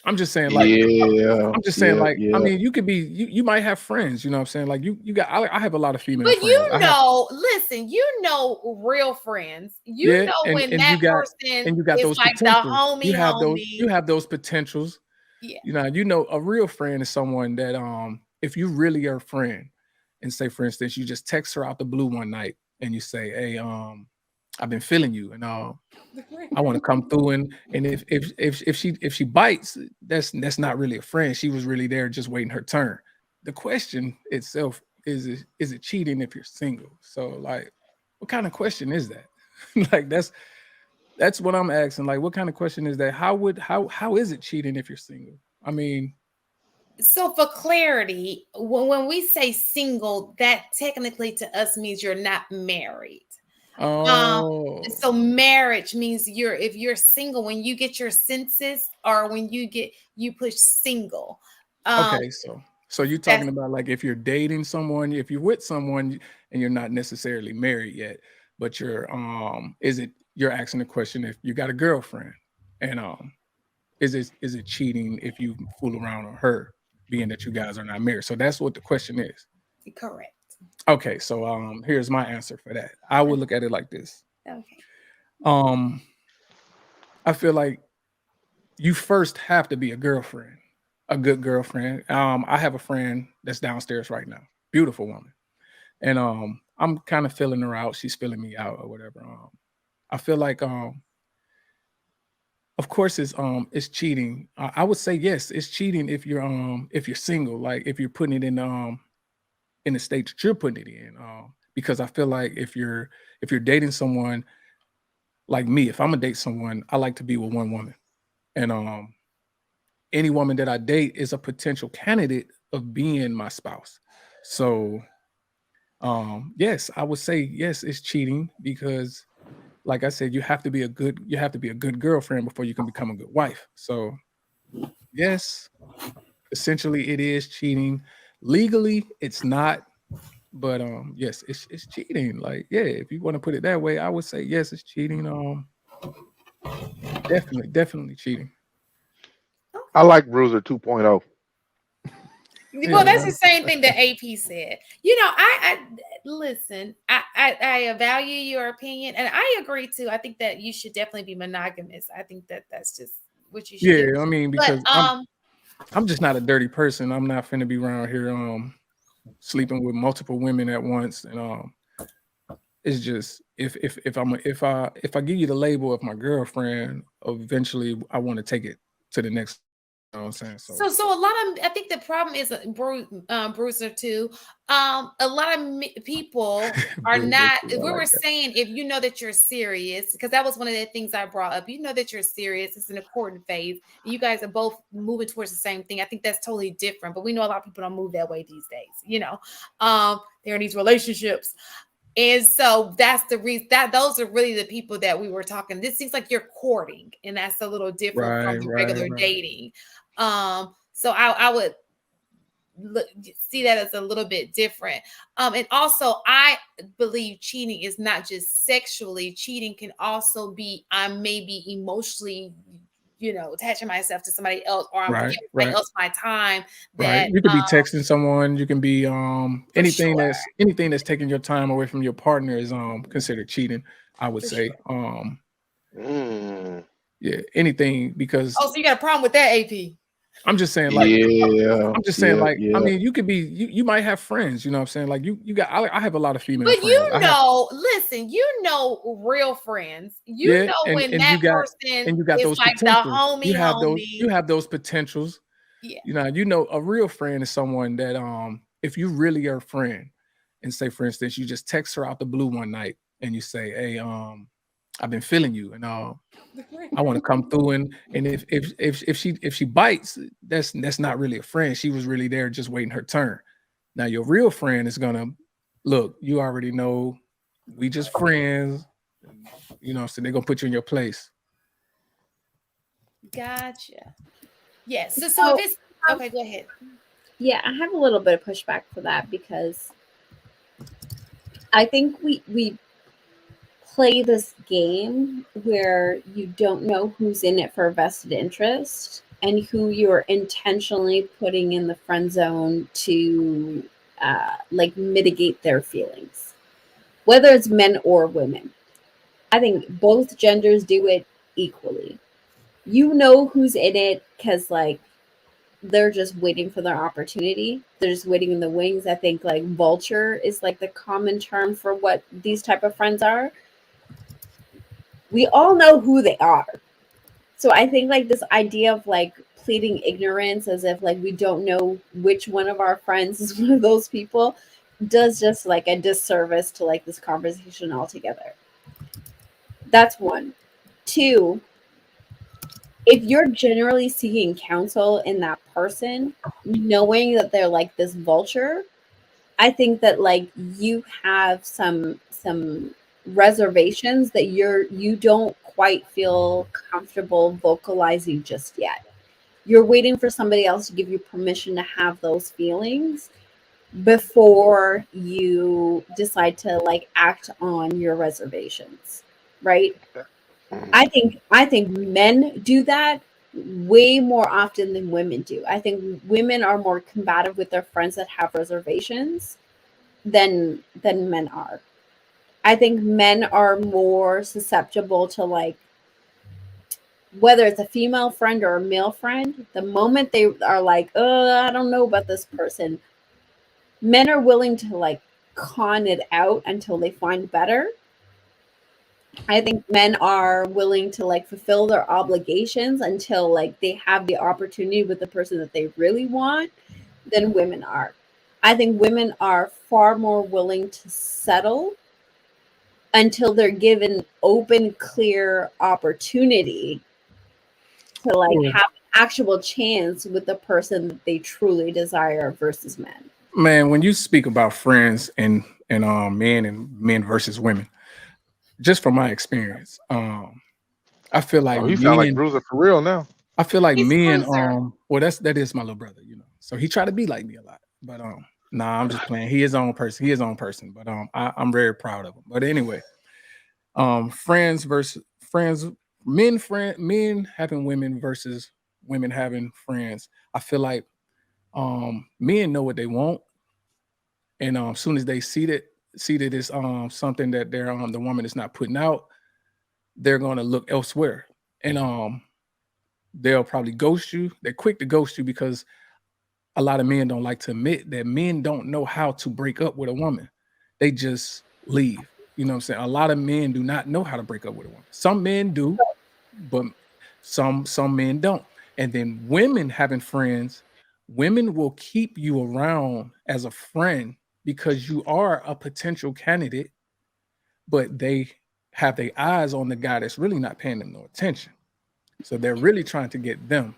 I'm just saying, like, Yeah, I'm just saying, yeah, like, I yeah. mean, you could be, you might have friends, you know what I'm saying? Like, you got, I have a lot of female But friends. I have, listen, real friends. You yeah, know when and that person you got is those like the potentials. You homie. have those potentials. Yeah, You know, a real friend is someone that, if you really are a friend, and say, for instance, you just text her out the blue one night and you say, "Hey, I've been feeling you, and I want to come through." And if she bites, that's not really a friend. She was really there just waiting her turn. The question itself is it cheating if you're single? So, like, what kind of question is that? Like, that's what I'm asking. Like, what kind of question is that? How is it cheating if you're single? I mean, so for clarity, when we say single, that technically to us means you're not married. Um, oh, so marriage means if you're single, when you get your census or when you push single. Um, okay. So you're that's talking about, like, if you're dating someone, if you're with someone and you're not necessarily married yet, but is it, you're asking the question if you got a girlfriend, and is it cheating if you fool around on her, being that you guys are not married? So that's what the question is. correct. Okay, so here's my answer for that. I would look at it like this. Okay. Um, I feel like you first have to be a girlfriend, a good girlfriend. I have a friend that's downstairs right now, beautiful woman, and I'm kind of filling her out. She's filling me out or whatever. I feel like of course it's cheating. I would say yes, it's cheating if you're single, like if you're putting it in the state that you're putting it in. Because I feel like if you're dating someone like me, if I'm gonna date someone, I like to be with one woman, and any woman that I date is a potential candidate of being my spouse. So yes, I would say yes, it's cheating because, like I said, you have to be a good girlfriend before you can become a good wife. So yes, essentially it is cheating. Legally, it's not, but yes, it's cheating. Like, yeah, if you want to put it that way, I would say yes, it's cheating. Definitely cheating. I like Bruiser 2.0. Yeah, Well, that's the man. same thing that AP said. You know, I listen. I value your opinion, and I agree too. I think that you should definitely be monogamous. I think that that's just what you should do. Yeah, I mean, But because I'm just not a dirty person. I'm not finna be around here sleeping with multiple women at once. And it's just, if I give you the label of my girlfriend, eventually I want to take it to the next, you know what I'm saying? So so a lot of I think the problem is Bruiser too. A lot of people are Bruiser not. too, I We like were that. saying if you know that you're serious, because that was one of the things I brought up. You know that you're serious. It's an important phase. You guys are both moving towards the same thing. I think that's totally different. But we know a lot of people don't move that way these days. They're in these relationships. And so that's the reason that those are really the people that we were talking. This seems like you're courting, and that's a little different Right, from the right, regular right. dating. So I would look, see that as a little bit different. And also I believe cheating is not just sexually. Cheating can also be I'm maybe emotionally, attaching myself to somebody else, or I'm Right, giving somebody right, else my time right. that You could be texting someone, you can be for sure, anything that's taking your time away from your partner is considered cheating, I would for say. sure. Mm, Yeah, anything, because Oh, so you got a problem with that, AP? I'm just saying, like, yeah, yeah, I yeah. mean, you could be, you might have friends, you know what I'm saying? Like, you got, I have a lot of female But friends. I have, listen, real friends. You yeah, know when and that person you got is those like the potentials. You homie. have those potentials. Yeah, A real friend is someone that if you really are a friend, and say, for instance, you just text her out the blue one night and you say, "Hey, I've been feeling you, and I want to come through." And if she bites, that's not really a friend. She was really there just waiting her turn. Now your real friend is gonna look, you already know, we just friends, so they're gonna put you in your place. gotcha. Yes. So if So, it's okay, go ahead. yeah, I have a little bit of pushback for that because I think we play this game where you don't know who's in it for a vested interest. and who you're intentionally putting in the friend zone to like mitigate their feelings, whether it's men or women. I think both genders do it equally. You know who's in it because like they're just waiting for their opportunity. They're just waiting in the wings. I think like vulture is like the common term for what these type of friends are. We all know who they are. So I think like this idea of like pleading ignorance as if like we don't know which one of our friends is one of those people does just like a disservice to like this conversation altogether. That's one. Two, if you're generally seeking counsel in that person, knowing that they're like this vulture, I think that like you have some reservations that you don't quite feel comfortable vocalizing just yet. You're waiting for somebody else to give you permission to have those feelings before you decide to like act on your reservations, right? Mhm. I think men do that way more often than women do. I think women are more combative with their friends that have reservations than men are. I think men are more susceptible to like whether it's a female friend or a male friend, the moment they are like, "Oh, I don't know about this person," men are willing to like con it out until they find better. I think men are willing to like fulfill their obligations until like they have the opportunity with the person that they really want than women are. I think women are far more willing to settle until they're given open, clear opportunity to like Well, have an actual chance with the person that they truly desire versus men. man, when you speak about friends and men and men versus women, just from my experience, I feel like Oh, he sound like men Bruiser for real now. I feel like He's men, cruiser. well, that is my little brother, you know. So he tried to be like me a lot, but nah, I'm just playing. He his own person. He his own person, but I'm very proud of him. But anyway, friends versus friends, men having women versus women having friends. I feel like men know what they want, and as soon as they see that it's something that they're the woman is not putting out, they're gonna look elsewhere, and they'll probably ghost you. They're quick to ghost you because a lot of men don't like to admit that men don't know how to break up with a woman. They just leave. You know what I'm saying? A lot of men do not know how to break up with a woman. Some men do, but some men don't. And then women having friends, women will keep you around as a friend because you are a potential candidate, but they have their eyes on the guy that's really not paying them no attention. So they're really trying to get them.